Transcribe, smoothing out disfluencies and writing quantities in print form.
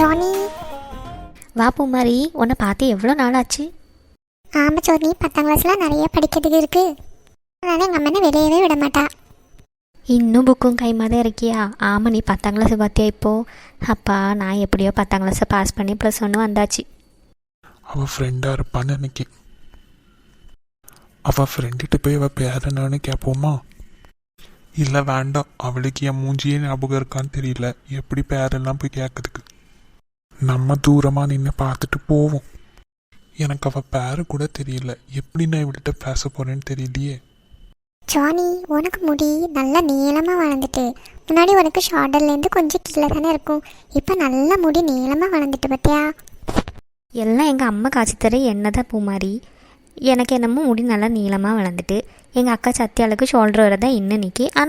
Johnny. வா பூமாரி, உன்னை பார்த்து எவ்வளோ நாள் ஆச்சு? ஆமாம் ஜோனி, 10ஆம் கிளாஸ்லாம் நிறைய படிக்கிறதுக்கு இருக்குது. அதனால் எங்கள் அம்மா என்ன வெளியவே விட மாட்டா. இன்னும் புக்கும் கைமா தான் இருக்கியா? ஆமாம், நீ 10ஆம் கிளாஸ் பார்த்தியா இப்போது? அப்பா, நான் எப்படியோ 10ஆம் கிளாஸை பாஸ் பண்ணி +1 வந்தாச்சு. அவள் ஃப்ரெண்டாக இருப்பான்னு நினைக்கேன். அவள் ஃப்ரெண்டுகிட்ட போய் அவள் பேர் என்னன்னு கேட்போமா? இல்லை வேண்டாம், அவளுக்கு என் மூஞ்சியே ஞாபகம் இருக்கான்னு தெரியல. எப்படி பேரெல்லாம் போய் கேட்குறதுக்கு? நம்ம தூரமாக நின்று பார்த்துட்டு போவோம். எனக்கு அவள் பேரு கூட தெரியல. எப்படி நான் இவள்கிட்ட பேச போகிறேன்னு தெரியலையே. ஜானி, உனக்கு முடி நல்லா நீளமாக வளர்ந்துட்டு. முன்னாடி உனக்கு ஷார்டர்லேருந்து கொஞ்சம் கீழே தானே இருக்கும். இப்போ நல்ல முடி நீளமாக வளர்ந்துட்டு பார்த்தியா? எல்லாம் எங்கள் அம்மா காய்ச்சி தர என்ன தான் பூமாரி. எனக்கு என்னமோ முடி நல்லா நீளமாக வளர்ந்துட்டு. எங்கள் அக்கா சத்தியாளுக்கு ஷோல்டர் வர தான் இன்னும் நிற்கி. ஆனால்